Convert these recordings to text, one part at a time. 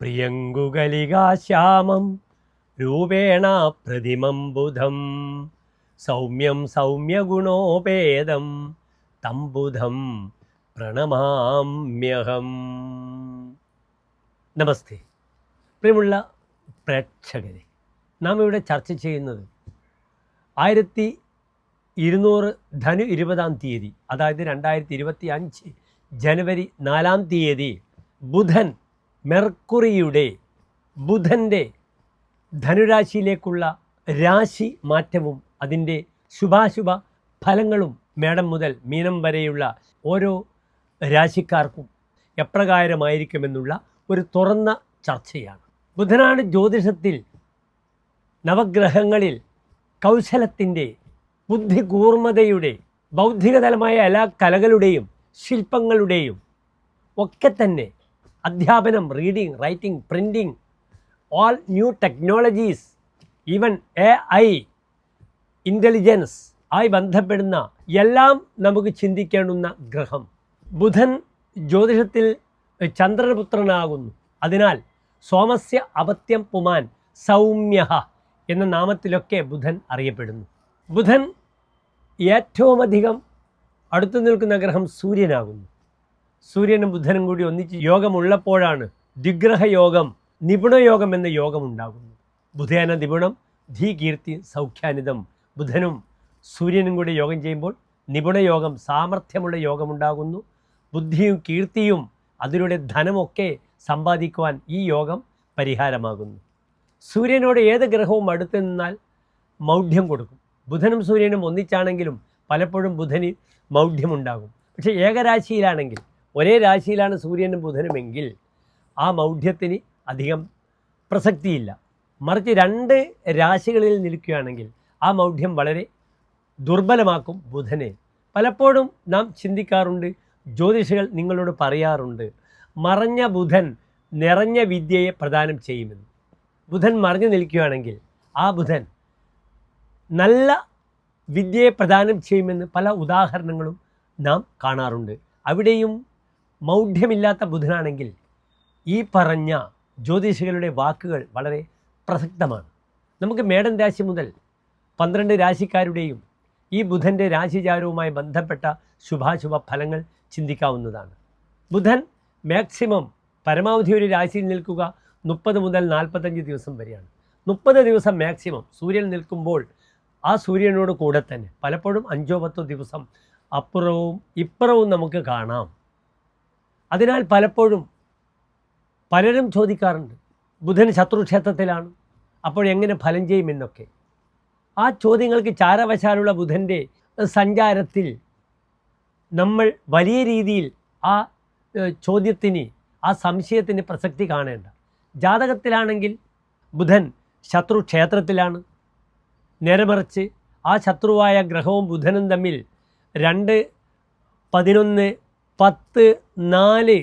പ്രിയങ്കുകലികാശ്യാമം രൂപേണ പ്രതിമം ബുധം സൗമ്യം സൗമ്യഗുണോപേതം തം ബുധം പ്രണമാമ്യഹം. നമസ്തേ പ്രിയമുള്ള പ്രേക്ഷകരെ, നാം ഇവിടെ ചർച്ച ചെയ്യുന്നത് 1200 ധനു 20-ാം തീയതി, അതായത് 2025 ജനുവരി 4-ാം തീയതി ബുധൻ ബുധൻ്റെ ധനുരാശിയിലേക്കുള്ള രാശി മാറ്റവും അതിൻ്റെ ശുഭാശുഭ ഫലങ്ങളും മേടം മുതൽ മീനം വരെയുള്ള ഓരോ രാശിക്കാർക്കും എപ്രകാരമായിരിക്കുമെന്നുള്ള ഒരു തുറന്ന ചർച്ചയാണ്. ബുധനാണ് ജ്യോതിഷത്തിൽ നവഗ്രഹങ്ങളിൽ കൗശലത്തിൻ്റെ, ബുദ്ധികൂർമ്മതയുടെ, ബൗദ്ധികതലമായ എല്ലാ കലകളുടെയും ശില്പങ്ങളുടെയും ഒക്കെ തന്നെ അധ്യാപനം, reading, writing, printing, all new technologies, even AI, intelligence ആയി ബന്ധപ്പെടുന്ന എല്ലാം നമുക്ക് ചിന്തിക്കേണ്ടുന്ന ഗ്രഹം ബുധൻ ജ്യോതിഷത്തിൽ ചന്ദ്രപുത്രനാകുന്നു. അതിനാൽ സോമസ്യ അപത്യം പുമാൻ സൗമ്യ എന്ന നാമത്തിലൊക്കെ ബുധൻ അറിയപ്പെടുന്നു. ബുധൻ ഏറ്റവുമധികം അടുത്തു നിൽക്കുന്ന ഗ്രഹം സൂര്യനാകുന്നു. സൂര്യനും ബുധനും കൂടി ഒന്നിച്ച് യോഗമുള്ളപ്പോഴാണ് ദ്വിഗ്രഹയോഗം, നിപുണയോഗം എന്ന യോഗം ഉണ്ടാകുന്നു. ബുധേന നിപുണം ധീ കീർത്തി സൗഖ്യാനിതം. ബുധനും സൂര്യനും കൂടി യോഗം ചെയ്യുമ്പോൾ നിപുണയോഗം, സാമർഥ്യമുള്ള യോഗമുണ്ടാകുന്നു. ബുദ്ധിയും കീർത്തിയും അതിലൂടെ ധനമൊക്കെ സമ്പാദിക്കുവാൻ ഈ യോഗം പരിഹാരമാകുന്നു. സൂര്യനോട് ഏത് ഗ്രഹവും അടുത്ത് നിന്നാൽ മൗഢ്യം കൊടുക്കും. ബുധനും സൂര്യനും ഒന്നിച്ചാണെങ്കിലും പലപ്പോഴും ബുധന് മൗഢ്യമുണ്ടാകും. പക്ഷേ ഏകരാശിയിലാണെങ്കിൽ, ഒരേ രാശിയിലാണ് സൂര്യനും ബുധനുമെങ്കിൽ ആ മൗഢ്യത്തിന് അധികം പ്രസക്തിയില്ല. മറിച്ച് 2 രാശികളിൽ നിൽക്കുകയാണെങ്കിൽ ആ മൗഢ്യം വളരെ ദുർബലമാക്കും ബുധനെ. പലപ്പോഴും നാം ചിന്തിക്കാറുണ്ട്, ജ്യോതിഷികൾ നിങ്ങളോട് പറയാറുണ്ട്, മറഞ്ഞ ബുധൻ നിറഞ്ഞ വിദ്യയെ പ്രദാനം ചെയ്യുമെന്ന്. ബുധൻ മറഞ്ഞു നിൽക്കുകയാണെങ്കിൽ ആ ബുധൻ നല്ല വിദ്യയെ പ്രദാനം ചെയ്യുമെന്ന് പല ഉദാഹരണങ്ങളും നാം കാണാറുണ്ട്. അവിടെയും മൗഢ്യമില്ലാത്ത ബുധനാണെങ്കിൽ ഈ പറഞ്ഞ ജ്യോതിഷികളുടെ വാക്കുകൾ വളരെ പ്രസക്തമാണ്. നമുക്ക് മേടൻ രാശി മുതൽ 12 രാശിക്കാരുടെയും ഈ ബുധൻ്റെ രാശിചാരവുമായി ബന്ധപ്പെട്ട ശുഭാശുഭ ഫലങ്ങൾ ചിന്തിക്കാവുന്നതാണ്. ബുധൻ മാക്സിമം പരമാവധി ഒരു രാശിയിൽ നിൽക്കുക 30 മുതൽ 45 ദിവസം വരെയാണ്. 30 ദിവസം മാക്സിമം സൂര്യൻ നിൽക്കുമ്പോൾ ആ സൂര്യനോട് കൂടെ തന്നെ പലപ്പോഴും 5-10 ദിവസം അപ്പുറവും ഇപ്പുറവും നമുക്ക് കാണാം. അതിനാൽ പലപ്പോഴും പലരും ചോദിക്കാറുണ്ട്, ബുധൻ ശത്രുക്ഷേത്രത്തിലാണ്, അപ്പോൾ എങ്ങനെ ഫലം ചെയ്യുമെന്നൊക്കെ. ആ ചോദ്യങ്ങൾക്ക് ചാരവശാലുള്ള ബുധൻ്റെ സഞ്ചാരത്തിൽ നമ്മൾ വലിയ രീതിയിൽ ആ ചോദ്യത്തിന്, ആ സംശയത്തിന് പ്രസക്തി കാണേണ്ട. ജാതകത്തിലാണെങ്കിൽ ബുധൻ ശത്രുക്ഷേത്രത്തിലാണ്. നേരെമറിച്ച് ആ ശത്രുവായ ഗ്രഹവും ബുധനും തമ്മിൽ 2, 11, 10, 4,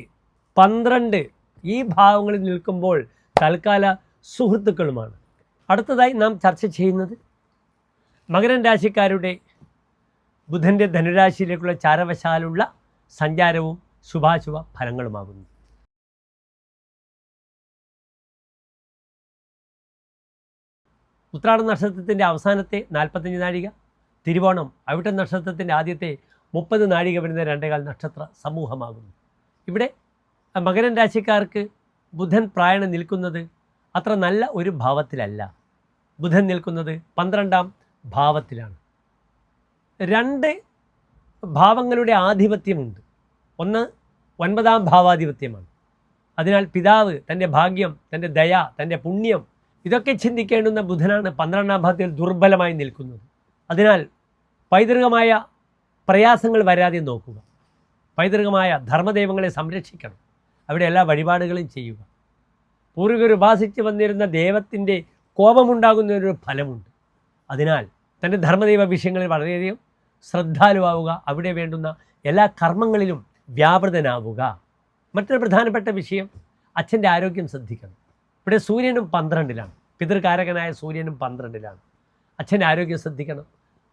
12 ഈ ഭാവങ്ങളിൽ നിൽക്കുമ്പോൾ തൽക്കാല സുഹൃത്തുക്കളുമാണ്. അടുത്തതായി നാം ചർച്ച ചെയ്യുന്നത് മകരൻ രാശിക്കാരുടെ ബുധൻ്റെ ധനുരാശിയിലേക്കുള്ള ചാരവശാലുള്ള സഞ്ചാരവും ശുഭാശുഭ ഫലങ്ങളുമാകുന്നു. ഉത്രാട നക്ഷത്രത്തിൻ്റെ അവസാനത്തെ 45 നാഴിക, തിരുവോണം അവിട്ട നക്ഷത്രത്തിൻ്റെ ആദ്യത്തെ 30 നാഴിക വരുന്ന 2.25 നക്ഷത്ര സമൂഹമാകുന്നു. ഇവിടെ മകരൻ രാശിക്കാർക്ക് ബുധൻ പ്രായണം നിൽക്കുന്നത് അത്ര നല്ല ഒരു ഭാവത്തിലല്ല. ബുധൻ നിൽക്കുന്നത് 12-ാം ഭാവത്തിലാണ്. 2 ഭാവങ്ങളുടെ ആധിപത്യമുണ്ട്. ഒന്ന് 9-ാം ഭാവാധിപത്യമാണ്. അതിനാൽ പിതാവ്, തൻ്റെ ഭാഗ്യം, തൻ്റെ ദയ, തൻ്റെ പുണ്യം ഇതൊക്കെ ചിന്തിക്കേണ്ടുന്ന ബുധനാണ് 12-ാം ഭാവത്തിൽ ദുർബലമായി നിൽക്കുന്നത്. അതിനാൽ പൈതൃകമായ പ്രയാസങ്ങൾ വരാതെ നോക്കുക. പൈതൃകമായ ധർമ്മദൈവങ്ങളെ സംരക്ഷിക്കണം. അവിടെ എല്ലാ വഴിപാടുകളും ചെയ്യുക. പൂർവികർ ഉപാസിച്ച് വന്നിരുന്ന ദൈവത്തിൻ്റെ കോപമുണ്ടാകുന്നതിനൊരു ഫലമുണ്ട്. അതിനാൽ തൻ്റെ ധർമ്മദൈവ വിഷയങ്ങളിൽ വളരെയധികം ശ്രദ്ധാലുവാവുക. അവിടെ വേണ്ടുന്ന എല്ലാ കർമ്മങ്ങളിലും വ്യാപൃതനാവുക. മറ്റൊരു പ്രധാനപ്പെട്ട വിഷയം, അച്ഛൻ്റെ ആരോഗ്യം ശ്രദ്ധിക്കണം. ഇവിടെ സൂര്യനും 12-ലാണ്, പിതൃകാരകനായ സൂര്യനും 12-ലാണ്. അച്ഛൻ്റെ ആരോഗ്യം ശ്രദ്ധിക്കണം.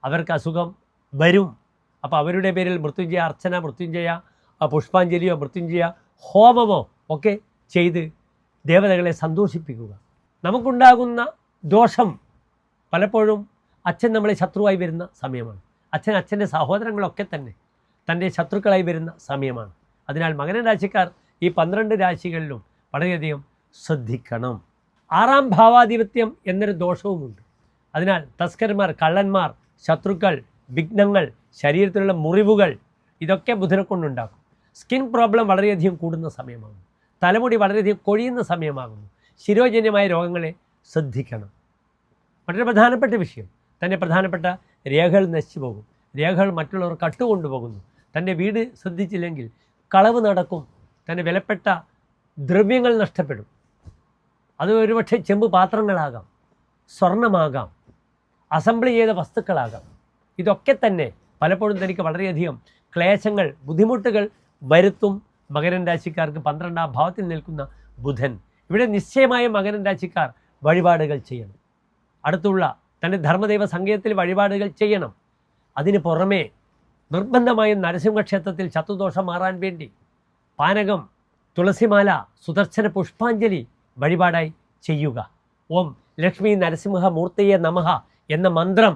അവർക്ക് അസുഖം വരും. അപ്പോൾ അവരുടെ പേരിൽ മൃത്യുഞ്ജയ അർച്ചന, മൃത്യുഞ്ജയ പുഷ്പാഞ്ജലിയോ മൃത്യുഞ്ജയ ഹോമമോ ഒക്കെ ചെയ്ത് ദേവതകളെ സന്തോഷിപ്പിക്കുക. നമുക്കുണ്ടാകുന്ന ദോഷം പലപ്പോഴും അച്ഛൻ നമ്മളെ ശത്രുവായി വരുന്ന സമയമാണ്. അച്ഛൻ്റെ സഹോദരങ്ങളൊക്കെ തന്നെ തൻ്റെ ശത്രുക്കളായി വരുന്ന സമയമാണ്. അതിനാൽ മകരം രാശിക്കാർ ഈ 12 രാശികളിലും വളരെയധികം ശ്രദ്ധിക്കണം. 6-ാം ഭാവാധിപത്യം എന്നൊരു ദോഷവുമുണ്ട്. അതിനാൽ തസ്കരന്മാർ, കള്ളന്മാർ, ശത്രുക്കൾ, വിഘ്നങ്ങൾ, ശരീരത്തിലുള്ള മുറിവുകൾ ഇതൊക്കെ ബുധനെ കൊണ്ടുണ്ടാകും. സ്കിൻ പ്രോബ്ലം വളരെയധികം കൂടുന്ന സമയമാകുന്നു. തലമുടി വളരെയധികം കൊഴിയുന്ന സമയമാകുന്നു. ശിരോജന്യമായ രോഗങ്ങളെ ശ്രദ്ധിക്കണം. മറ്റൊരു പ്രധാനപ്പെട്ട വിഷയം, തൻ്റെ പ്രധാനപ്പെട്ട രേഖകൾ നശിച്ചു പോകും. രേഖകൾ മറ്റുള്ളവർ കട്ടുകൊണ്ടുപോകുന്നു. തൻ്റെ വീട് ശ്രദ്ധിച്ചില്ലെങ്കിൽ കളവ് നടക്കും. തൻ്റെ വിലപ്പെട്ട ദ്രവ്യങ്ങൾ നഷ്ടപ്പെടും. അത് ഒരുപക്ഷെ ചെമ്പ് പാത്രങ്ങളാകാം, സ്വർണമാകാം, അസംബ്ലി ചെയ്ത വസ്തുക്കളാകാം. ഇതൊക്കെ തന്നെ പലപ്പോഴും തനിക്ക് വളരെയധികം ക്ലേശങ്ങൾ, ബുദ്ധിമുട്ടുകൾ വരുത്തും. മകരം രാശിക്കാർക്ക് 12-ാം ഭാവത്തിൽ നിൽക്കുന്ന ബുധൻ. ഇവിടെ നിശ്ചയമായും മകരം രാശിക്കാർ വഴിപാടുകൾ ചെയ്യണം. അടുത്തുള്ള തൻ്റെ ധർമ്മദൈവ സങ്കേതത്തിൽ വഴിപാടുകൾ ചെയ്യണം. അതിന് പുറമേ നിർബന്ധമായും നരസിംഹക്ഷേത്രത്തിൽ ശത്രുദോഷം മാറാൻ വേണ്ടി പാനകം, തുളസിമാല, സുദർശന പുഷ്പാഞ്ജലി വഴിപാടായി ചെയ്യുക. ഓം ലക്ഷ്മി നരസിംഹ മൂർത്തയെ നമഃ എന്ന മന്ത്രം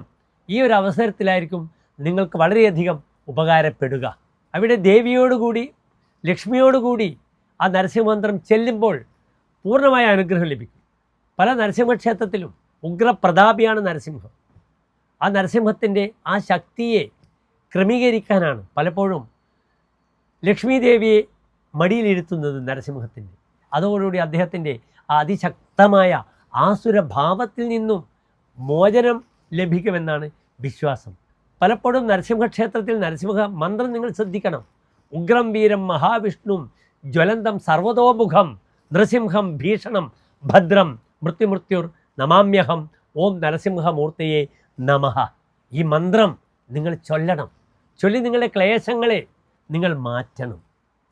ഈ ഒരു അവസരത്തിലായിരിക്കും നിങ്ങൾക്ക് വളരെയധികം ഉപകാരപ്പെടുക. അവിടെ ദേവിയോടുകൂടി, ലക്ഷ്മിയോടുകൂടി ആ നരസിംഹമന്ത്രം ചെല്ലുമ്പോൾ പൂർണ്ണമായ അനുഗ്രഹം ലഭിക്കും. പല നരസിംഹക്ഷേത്രത്തിലും ഉഗ്രപ്രതാപിയാണ് നരസിംഹം. ആ നരസിംഹത്തിൻ്റെ ആ ശക്തിയെ ക്രമീകരിക്കാനാണ് പലപ്പോഴും ലക്ഷ്മി ദേവിയെ മടിയിലിരുത്തുന്നത് നരസിംഹത്തിൻ്റെ. അതോടുകൂടി അദ്ദേഹത്തിൻ്റെ ആ അതിശക്തമായ ആസുരഭാവത്തിൽ നിന്നും മോചനം ലഭിക്കുമെന്നാണ് വിശ്വാസം. പലപ്പോഴും നരസിംഹക്ഷേത്രത്തിൽ നരസിംഹ മന്ത്രം നിങ്ങൾ ശ്രദ്ധിക്കണം. ഉഗ്രം വീരം മഹാവിഷ്ണും ജ്വലന്തം സർവതോമുഖം നൃസിംഹം ഭീഷണം ഭദ്രം മൃത്യുമൃത്യുർ നമാമ്യഹം ഓം നരസിംഹമൂർത്തയെ നമഃ. ഈ മന്ത്രം നിങ്ങൾ ചൊല്ലണം. ചൊല്ലി നിങ്ങളുടെ ക്ലേശങ്ങളെ നിങ്ങൾ മാറ്റണം.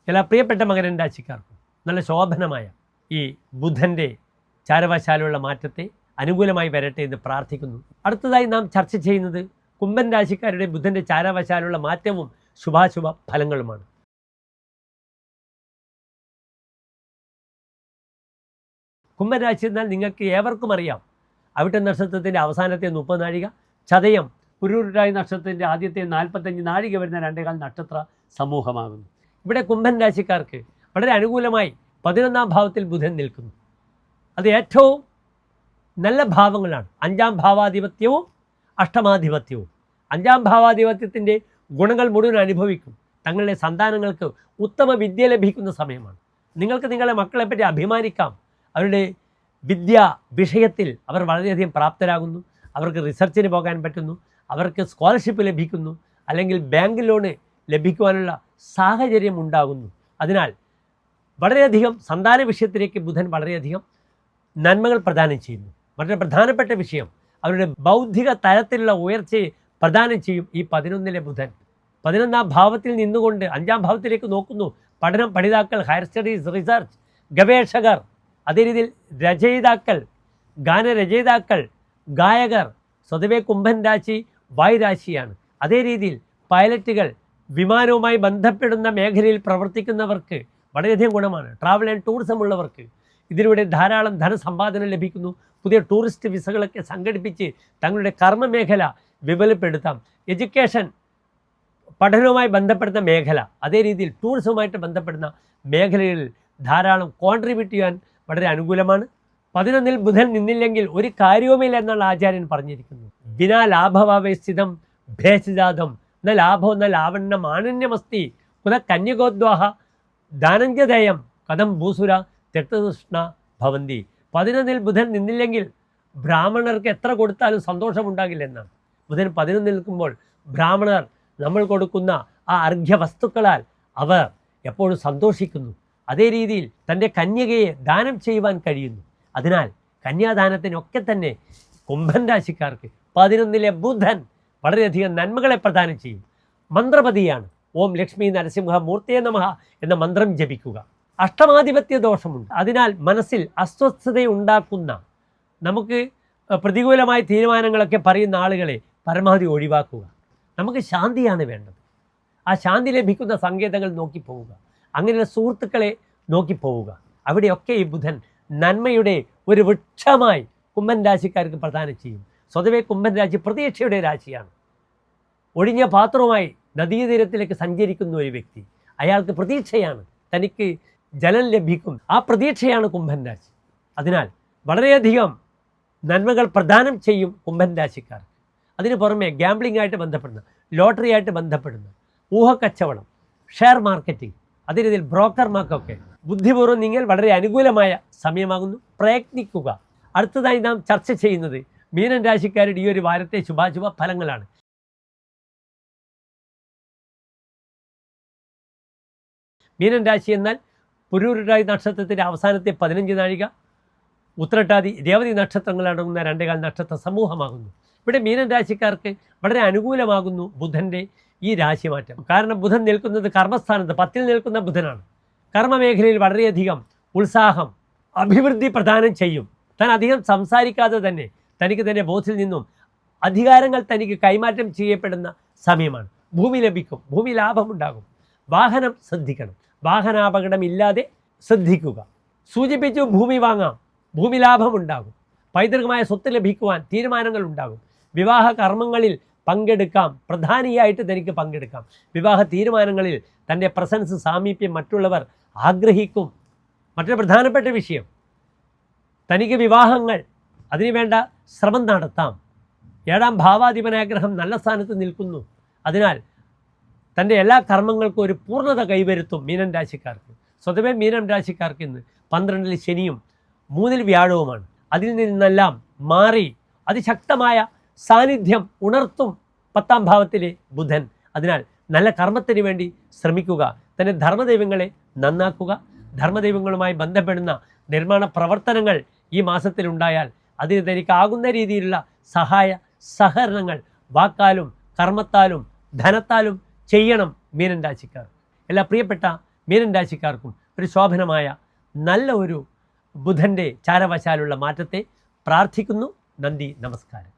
എല്ലാ പ്രിയപ്പെട്ട മകരം രാശിക്കാർക്കും നല്ല ശോഭനമായ ഈ ബുധൻ്റെ ചാരവശാലുള്ള മാറ്റത്തെ അനുകൂലമായി വരട്ടെ എന്ന് പ്രാർത്ഥിക്കുന്നു. അടുത്തതായി നാം ചർച്ച ചെയ്യുന്നത് കുംഭൻ രാശിക്കാരുടെ ബുധൻ്റെ ചാരവശാലുള്ള മാറ്റവും ശുഭാശുഭ ഫലങ്ങളുമാണ്. കുംഭരാശി എന്നാൽ നിങ്ങൾക്ക് ഏവർക്കും അറിയാം, അവിട്ട നക്ഷത്രത്തിൻ്റെ അവസാനത്തെ 30 നാഴിക, ചതയം പുരൂരുരായി നക്ഷത്രത്തിൻ്റെ ആദ്യത്തെ 45 നാഴിക വരുന്ന 2.25 നക്ഷത്ര സമൂഹമാകുന്നു. ഇവിടെ കുംഭൻ രാശിക്കാർക്ക് വളരെ അനുകൂലമായി 11-ാം ഭാവത്തിൽ ബുധൻ നിൽക്കുന്നു. അത് ഏറ്റവും നല്ല ഭാവങ്ങളാണ്. 5-ാം ഭാവാധിപത്യവും 8ാമാധിപത്യവും. 5-ാം ഭാവാധിപത്യത്തിൻ്റെ ഗുണങ്ങൾ മുഴുവൻ അനുഭവിക്കും. തങ്ങളുടെ സന്താനങ്ങൾക്ക് ഉത്തമ വിദ്യ ലഭിക്കുന്ന സമയമാണ്. നിങ്ങൾക്ക് നിങ്ങളുടെ മക്കളെപ്പറ്റി അഭിമാനിക്കാം. അവരുടെ വിദ്യാ വിഷയത്തിൽ അവർ വളരെയധികം പ്രാപ്തരാകുന്നു. അവർക്ക് റിസർച്ചിന് പോകാൻ പറ്റുന്നു. അവർക്ക് സ്കോളർഷിപ്പ് ലഭിക്കുന്നു. അല്ലെങ്കിൽ ബാങ്ക് ലോണ് ലഭിക്കുവാനുള്ള സാഹചര്യം ഉണ്ടാകുന്നു. അതിനാൽ വളരെയധികം സന്താന വിഷയത്തിലേക്ക് ബുധൻ വളരെയധികം നന്മകൾ പ്രദാനം ചെയ്യുന്നു. വളരെ പ്രധാനപ്പെട്ട വിഷയം അവരുടെ ബൗദ്ധിക തലത്തിലുള്ള ഉയർച്ചയെ പ്രദാനം ചെയ്യും ഈ 11-ലെ ബുധൻ. 11-ാം ഭാവത്തിൽ നിന്നുകൊണ്ട് 5-ാം ഭാവത്തിലേക്ക് നോക്കുന്നു. പഠനം, പഠിതാക്കൾ, ഹയർ സ്റ്റഡീസ്, റിസർച്ച്, ഗവേഷകർ, അതേ രീതിയിൽ രചയിതാക്കൾ, ഗാനരചയിതാക്കൾ, ഗായകർ. സ്വതവേ കുംഭൻ രാശി വായുരാശിയാണ്. അതേ രീതിയിൽ പൈലറ്റുകൾ, വിമാനവുമായി ബന്ധപ്പെടുന്ന മേഖലയിൽ പ്രവർത്തിക്കുന്നവർക്ക് വളരെയധികം ഗുണമാണ്. ട്രാവൽ ആൻഡ് ടൂറിസം ഉള്ളവർക്ക് ഇതിലൂടെ ധാരാളം ധനസമ്പാദനം ലഭിക്കുന്നു. പുതിയ ടൂറിസ്റ്റ് വിസകളൊക്കെ സംഘടിപ്പിച്ച് തങ്ങളുടെ കർമ്മമേഖല വിപുലപ്പെടുത്താം. എഡ്യൂക്കേഷൻ, പഠനവുമായി ബന്ധപ്പെടുന്ന മേഖല, അതേ രീതിയിൽ ടൂറിസവുമായിട്ട് ബന്ധപ്പെടുന്ന മേഖലകളിൽ ധാരാളം കോൺട്രിബ്യൂട്ട് ചെയ്യാൻ വളരെ അനുകൂലമാണ്. 11-ൽ ബുധൻ നിന്നില്ലെങ്കിൽ ഒരു കാര്യവുമില്ല എന്നാണ് ആചാര്യൻ പറഞ്ഞിരിക്കുന്നത്. വിനാ ലാഭഭാവേ സ്ഥിതം ഭേഷജാതം ന ലാഭോ ന ലാവണ്യം ആനന്യമസ്തി കുത കന്യകോദ്വാഹ ദാനഞ്ജതയം കഥം ഭൂസുര തെക്തൃഷ്ണ ഭവന്തി. 11-ൽ ബുധൻ നിന്നില്ലെങ്കിൽ ബ്രാഹ്മണർക്ക് എത്ര കൊടുത്താലും സന്തോഷമുണ്ടാകില്ല എന്നാണ്. ബുധൻ 11 നിൽക്കുമ്പോൾ ബ്രാഹ്മണർ നമ്മൾ കൊടുക്കുന്ന ആ അർഘ്യവസ്തുക്കളാൽ അവർ എപ്പോഴും സന്തോഷിക്കുന്നു. അതേ രീതിയിൽ തൻ്റെ കന്യകയെ ദാനം ചെയ്യുവാൻ കഴിയുന്നു. അതിനാൽ കന്യാദാനത്തിനൊക്കെ തന്നെ കുംഭൻ രാശിക്കാർക്ക് 11-ലെ ബുധൻ വളരെയധികം നന്മകളെ പ്രദാനം ചെയ്യും. മന്ത്രപതിയാണ്. ഓം ലക്ഷ്മി നരസിംഹ മൂർത്തയെ നമഃ എന്ന മന്ത്രം ജപിക്കുക. 8ാമാധിപത്യ ദോഷമുണ്ട്. അതിനാൽ മനസ്സിൽ അസ്വസ്ഥതയുണ്ടാക്കുന്ന, നമുക്ക് പ്രതികൂലമായ തീരുമാനങ്ങളൊക്കെ പറയുന്ന ആളുകളെ പരമാവധി ഒഴിവാക്കുക. നമുക്ക് ശാന്തിയാണ് വേണ്ടത്. ആ ശാന്തി ലഭിക്കുന്ന സങ്കേതങ്ങൾ നോക്കി പോവുക. അങ്ങനെയുള്ള സുഹൃത്തുക്കളെ നോക്കി പോവുക. അവിടെയൊക്കെ ഈ ബുധൻ നന്മയുടെ ഒരു വൃക്ഷമായി കുംഭൻ രാശിക്കാർക്ക് പ്രദാനം ചെയ്യും. സ്വതവേ കുംഭൻ രാശി പ്രതീക്ഷയുടെ രാശിയാണ്. ഒഴിഞ്ഞ പാത്രവുമായി നദീതീരത്തിലേക്ക് സഞ്ചരിക്കുന്ന ഒരു വ്യക്തി, അയാൾക്ക് പ്രതീക്ഷയാണ്, തനിക്ക് ജലം ലഭിക്കും. ആ പ്രതീക്ഷയാണ് കുംഭൻ രാശി. അതിനാൽ വളരെയധികം നന്മകൾ പ്രദാനം ചെയ്യും കുംഭൻ രാശിക്കാർ. അതിന് പുറമെ ഗാംബ്ലിംഗ് ആയിട്ട് ബന്ധപ്പെടുന്ന, ലോട്ടറി ആയിട്ട് ബന്ധപ്പെടുന്ന, ഊഹക്കച്ചവടം, ഷെയർ മാർക്കറ്റിംഗ്, അതിനിതിൽ ബ്രോക്കർമാർക്കൊക്കെ ബുദ്ധിപൂർവ്വം നിങ്ങൾ വളരെ അനുകൂലമായ സമയമാകുന്നു. പ്രയത്നിക്കുക. അടുത്തതായി നാം ചർച്ച ചെയ്യുന്നത് മീനൻ രാശിക്കാരുടെ ഈ ഒരു വാരത്തെ ശുഭാശുഭ ഫലങ്ങളാണ്. മീനൻ രാശി എന്നാൽ പുരൂരുടാതി നക്ഷത്രത്തിൻ്റെ അവസാനത്തെ 15 നാഴിക, ഉത്രട്ടാതി, രേവതി നക്ഷത്രങ്ങളടങ്ങുന്ന 2 നക്ഷത്ര സമൂഹമാകുന്നു. ഇവിടെ മീനൻ രാശിക്കാർക്ക് വളരെ അനുകൂലമാകുന്നു ബുധൻ്റെ ഈ രാശിമാറ്റം. കാരണം ബുധൻ നിൽക്കുന്നത് കർമ്മസ്ഥാനത്ത്, 10-ൽ നിൽക്കുന്ന ബുധനാണ്. കർമ്മമേഖലയിൽ വളരെയധികം ഉത്സാഹം, അഭിവൃദ്ധി പ്രദാനം ചെയ്യും. താൻ അധികം സംസാരിക്കാതെ തന്നെ തനിക്ക് തന്നെ ബോസിൽ നിന്നും അധികാരങ്ങൾ തനിക്ക് കൈമാറ്റം ചെയ്യപ്പെടുന്ന സമയമാണ്. ഭൂമി ലഭിക്കും, ഭൂമി ലാഭമുണ്ടാകും. വാഹനം ശ്രദ്ധിക്കണം, വാഹനാപകടം ഇല്ലാതെ ശ്രദ്ധിക്കുക. സൂചിപ്പിച്ചു ഭൂമി വാങ്ങാം, ഭൂമി ലാഭമുണ്ടാകും. പൈതൃകമായ സ്വത്ത് ലഭിക്കുവാൻ തീരുമാനങ്ങൾ ഉണ്ടാകും. വിവാഹ കർമ്മങ്ങളിൽ പങ്കെടുക്കാം, പ്രധാനിയായിട്ട് തനിക്ക് പങ്കെടുക്കാം. വിവാഹ തീരുമാനങ്ങളിൽ തൻ്റെ പ്രസൻസ്, സാമീപ്യം മറ്റുള്ളവർ ആഗ്രഹിക്കും. മറ്റൊരു പ്രധാനപ്പെട്ട വിഷയം, തനിക്ക് വിവാഹങ്ങൾ അതിനുവേണ്ട ശ്രമം നടത്താം. 7-ാം ഭാവാധിപനാഗ്രഹം നല്ല സ്ഥാനത്ത് നിൽക്കുന്നു. അതിനാൽ തൻ്റെ എല്ലാ കർമ്മങ്ങൾക്കും ഒരു പൂർണ്ണത കൈവരുത്തും മീനൻ രാശിക്കാർക്ക്. സ്വതവേ മീനൻ രാശിക്കാർക്ക് ഇന്ന് 12-ൽ ശനിയും 3-ൽ വ്യാഴവുമാണ്. അതിൽ നിന്നെല്ലാം മാറി അതിശക്തമായ സാന്നിധ്യം ഉണർത്തും 10-ാം ഭാവത്തിലെ ബുധൻ. അതിനാൽ നല്ല കർമ്മത്തിന് വേണ്ടി ശ്രമിക്കുക. തൻ്റെ ധർമ്മദൈവങ്ങളെ നന്നാക്കുക. ധർമ്മദൈവങ്ങളുമായി ബന്ധപ്പെടുന്ന നിർമ്മാണ പ്രവർത്തനങ്ങൾ ഈ മാസത്തിലുണ്ടായാൽ അതിന് തനിക്കാകുന്ന രീതിയിലുള്ള സഹായ സഹകരണങ്ങൾ വാക്കാലും കർമ്മത്താലും ധനത്താലും ചെയ്യണം മീനൻ രാശിക്കാർ. എല്ലാ പ്രിയപ്പെട്ട മീനൻ രാശിക്കാർക്കും ഒരു ശോഭനമായ നല്ല ഒരു ബുധൻ്റെ ചാരവശാലുള്ള മാറ്റത്തെ പ്രാർത്ഥിക്കുന്നു. നന്ദി, നമസ്കാരം.